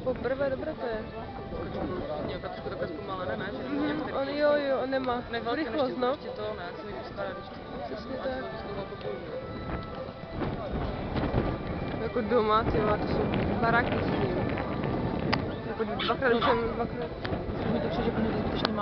Poprvé dobré to je. Nějaká trošku takové zpomalené, ne? On jo, on nemá rychlost, no. Ještě to, ne, jak se mi vypadá, když Přesně tak. to Jako doma, tyhle, to jsou baráky s tím. Jako dvakrát.